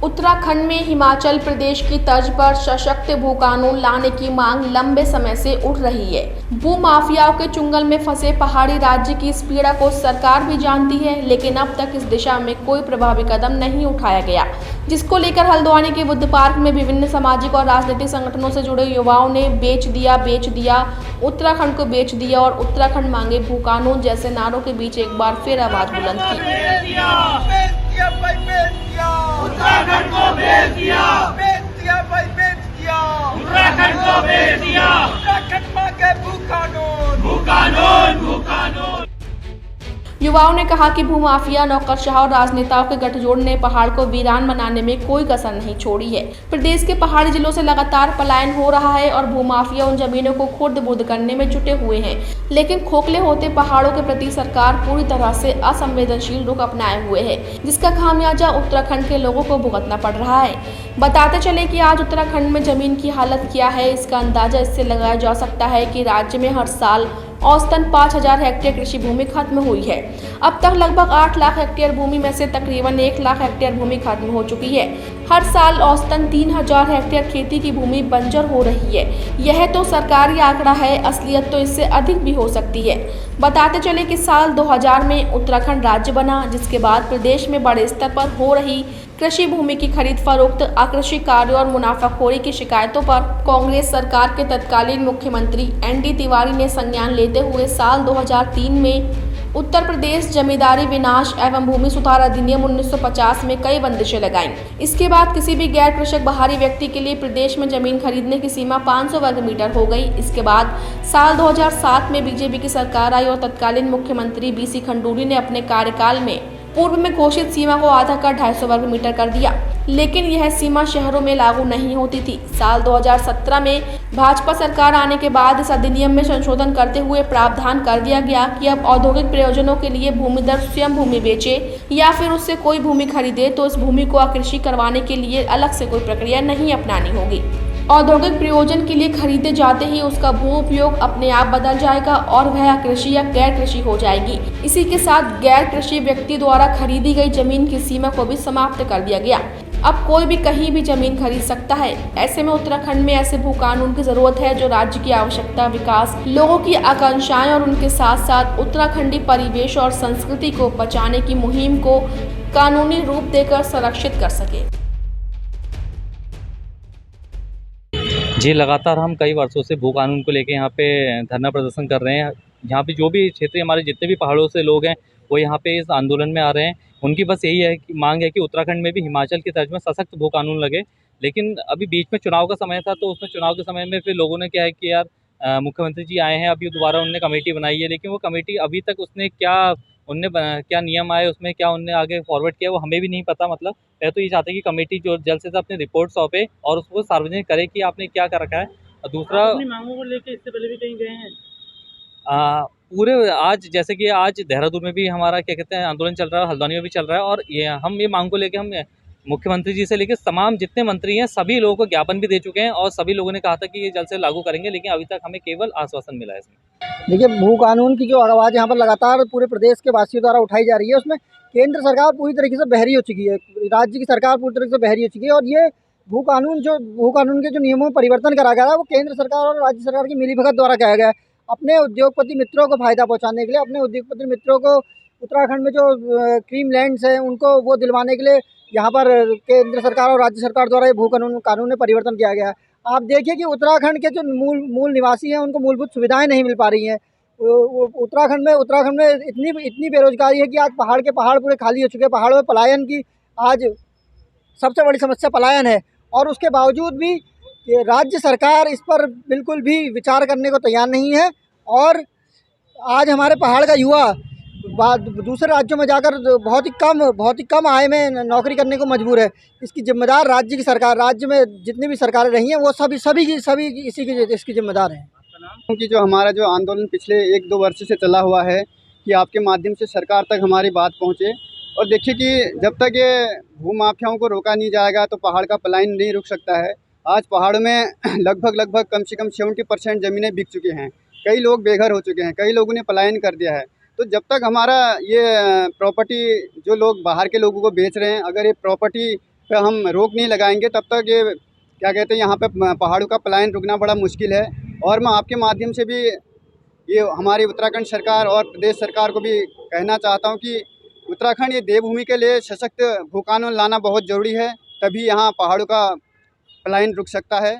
उत्तराखंड में हिमाचल प्रदेश की तर्ज पर सशक्त भू कानून लाने की मांग लंबे समय से उठ रही है। भू माफियाओं के चुंगल में फंसे पहाड़ी राज्य की इस पीड़ा को सरकार भी जानती है, लेकिन अब तक इस दिशा में कोई प्रभावी कदम नहीं उठाया गया, जिसको लेकर हल्द्वानी के बुद्ध पार्क में विभिन्न सामाजिक और राजनीतिक संगठनों से जुड़े युवाओं ने बेच दिया, उत्तराखंड को बेच दिया और उत्तराखंड मांगे भू कानून जैसे नारों के बीच एक बार फिर आवाज बुलंद की। उत्तराखंड को बेच दिया भाई, बेच दिया उत्तराखंड को बेच दिया। उत्तराखंड मांगे भू कानून। युवाओं ने कहा कि भूमाफिया, नौकरशाह और राजनेताओं के गठजोड़ ने पहाड़ को वीरान बनाने में कोई कसर नहीं छोड़ी है। प्रदेश के पहाड़ी जिलों से लगातार पलायन हो रहा है और भूमाफिया उन जमीनों को खुर्द-बुर्द करने में जुटे हुए हैं, लेकिन खोखले होते पहाड़ों के प्रति सरकार पूरी तरह से असंवेदनशील रुख अपनाए हुए है, जिसका खामियाजा उत्तराखंड के लोगों को भुगतना पड़ रहा है। बताते चले कि आज उत्तराखंड में जमीन की हालत क्या है, इसका अंदाजा इससे लगाया जा सकता है कि राज्य में हर साल औसतन 5000 हेक्टेयर कृषि भूमि खत्म हुई है। अब तक लगभग 8 लाख हेक्टेयर भूमि में से तकरीबन 1 लाख हेक्टेयर भूमि खत्म हो चुकी है। हर साल औसतन 3000 हेक्टेयर खेती की भूमि बंजर हो रही है। यह तो सरकारी आंकड़ा है, असलियत तो इससे अधिक भी हो सकती है। बताते चले कि साल 2000 में उत्तराखंड राज्य बना, जिसके बाद प्रदेश में बड़े स्तर पर हो रही कृषि भूमि की खरीद फरोख्त, आकृषि कार्यों और मुनाफाखोरी की शिकायतों पर कांग्रेस सरकार के तत्कालीन मुख्यमंत्री एनडी तिवारी ने संज्ञान लेते हुए साल 2003 में उत्तर प्रदेश जमींदारी विनाश एवं भूमि सुधार अधिनियम 1950 में कई बंदिशें लगाईं। इसके बाद किसी भी गैर कृषक बाहरी व्यक्ति के लिए प्रदेश में जमीन खरीदने की सीमा 500 वर्ग मीटर हो गई। इसके बाद साल 2007 में बीजेपी की सरकार आई और तत्कालीन मुख्यमंत्री बीसी खंडूरी ने अपने कार्यकाल में पूर्व में घोषित सीमा को आधा कर 250 वर्ग मीटर कर दिया, लेकिन यह सीमा शहरों में लागू नहीं होती थी। साल 2017 में भाजपा सरकार आने के बाद इस अधिनियम में संशोधन करते हुए प्रावधान कर दिया गया कि अब औद्योगिक प्रयोजनों के लिए भूमिदर स्वयं भूमि बेचे या फिर उससे कोई भूमि खरीदे तो इस भूमि को आकृषि करवाने के लिए अलग से कोई प्रक्रिया नहीं अपनानी होगी। औद्योगिक प्रयोजन के लिए खरीदे जाते ही उसका भू उपयोग अपने आप बदल जाएगा और वह कृषि या गैर कृषि हो जाएगी। इसी के साथ गैर कृषि व्यक्ति द्वारा खरीदी गई जमीन की सीमा को भी समाप्त कर दिया गया। अब कोई भी कहीं भी जमीन खरीद सकता है। ऐसे में उत्तराखंड में ऐसे भू कानून की जरूरत है जो राज्य की आवश्यकता, विकास, लोगों की आकांक्षाएं और उनके साथ साथ उत्तराखंडी परिवेश और संस्कृति को बचाने की मुहिम को कानूनी रूप देकर संरक्षित कर सके। जी, लगातार हम कई वर्षों से भू कानून को लेके यहाँ पे धरना प्रदर्शन कर रहे हैं। यहाँ पे जो भी क्षेत्रीय हमारे जितने भी पहाड़ों से लोग हैं वो यहाँ पे इस आंदोलन में आ रहे हैं। उनकी बस यही है कि मांग है कि उत्तराखंड में भी हिमाचल की तर्ज में सशक्त भू कानून लगे। लेकिन अभी बीच में चुनाव का समय था, तो उसमें चुनाव के समय में फिर लोगों ने क्या है कि यार मुख्यमंत्री जी आए हैं, अभी दोबारा उन्होंने कमेटी बनाई है, लेकिन वो कमेटी अभी तक उसने क्या नियम आए उसमें क्या उनने आगे फॉरवर्ड किया वो हमें भी नहीं पता। मतलब पहले तो ये चाहते हैं कि कमेटी जो जल्द से जल्द अपनी रिपोर्ट सौंपे और उसको सार्वजनिक करे कि आपने क्या कर रखा है। और दूसरा, अपनी मांगों को लेके इससे पहले भी कहीं गए हैं? पूरे आज जैसे कि आज देहरादून में भी हमारा क्या कहते हैं आंदोलन चल रहा है, हल्द्वानी में भी चल रहा है, और ये मांग को लेके हम मुख्यमंत्री जी से लेकर तमाम जितने मंत्री हैं सभी लोगों को ज्ञापन भी दे चुके हैं और सभी लोगों ने कहा था कि ये जल्द से लागू करेंगे, लेकिन अभी तक हमें केवल आश्वासन मिला है इसमें। देखिए, भू कानून की जो आवाज़ यहाँ पर लगातार पूरे प्रदेश के वासियों द्वारा उठाई जा रही है, उसमें केंद्र सरकार पूरी तरीके से बहरी हो चुकी है, राज्य की सरकार पूरी तरीके से बहरी हो चुकी है। और ये भू कानून के जो नियमों में परिवर्तन करा गया है वो केंद्र सरकार और राज्य सरकार की मिलीभगत द्वारा किया गया है, अपने उद्योगपति मित्रों को फ़ायदा पहुँचाने के लिए, अपने उद्योगपति मित्रों को उत्तराखंड में जो क्रीम लैंड्स हैं उनको वो दिलवाने के लिए यहाँ पर केंद्र सरकार और राज्य सरकार द्वारा ये भू कानून में परिवर्तन किया गया है। आप देखिए कि उत्तराखंड के जो मूल निवासी हैं उनको मूलभूत सुविधाएं नहीं मिल पा रही हैं। उत्तराखंड में इतनी बेरोजगारी है कि आज पहाड़ के पहाड़ पूरे खाली हो चुके हैं। पहाड़ों में पलायन की आज सबसे बड़ी समस्या पलायन है, और उसके बावजूद भी ये राज्य सरकार इस पर बिल्कुल भी विचार करने को तैयार नहीं है। और आज हमारे पहाड़ का युवा दूसरे राज्यों में जाकर बहुत ही कम आय में नौकरी करने को मजबूर है। इसकी जिम्मेदार राज्य की सरकार, राज्य में जितनी भी सरकारें रही हैं वो सभी इसकी जिम्मेदार हैं। क्योंकि जो हमारा जो आंदोलन पिछले 1-2 वर्ष से चला हुआ है कि आपके माध्यम से सरकार तक हमारी बात पहुंचे, और देखिए कि जब तक ये भू माफियाओं को रोका नहीं जाएगा तो पहाड़ का पलायन नहीं रुक सकता है। आज पहाड़ में लगभग कम से कम 70% ज़मीनें बिक चुकी हैं, कई लोग बेघर हो चुके हैं, कई लोगों ने पलायन कर दिया है। तो जब तक हमारा ये प्रॉपर्टी जो लोग बाहर के लोगों को बेच रहे हैं, अगर ये प्रॉपर्टी पे हम रोक नहीं लगाएंगे तब तक ये क्या कहते हैं यहाँ पे पहाड़ों का पलायन रुकना बड़ा मुश्किल है। और मैं आपके माध्यम से भी ये हमारी उत्तराखंड सरकार और प्रदेश सरकार को भी कहना चाहता हूँ कि उत्तराखंड ये देवभूमि के लिए सशक्त भू कानून लाना बहुत ज़रूरी है, तभी यहाँ पहाड़ों का पलायन रुक सकता है।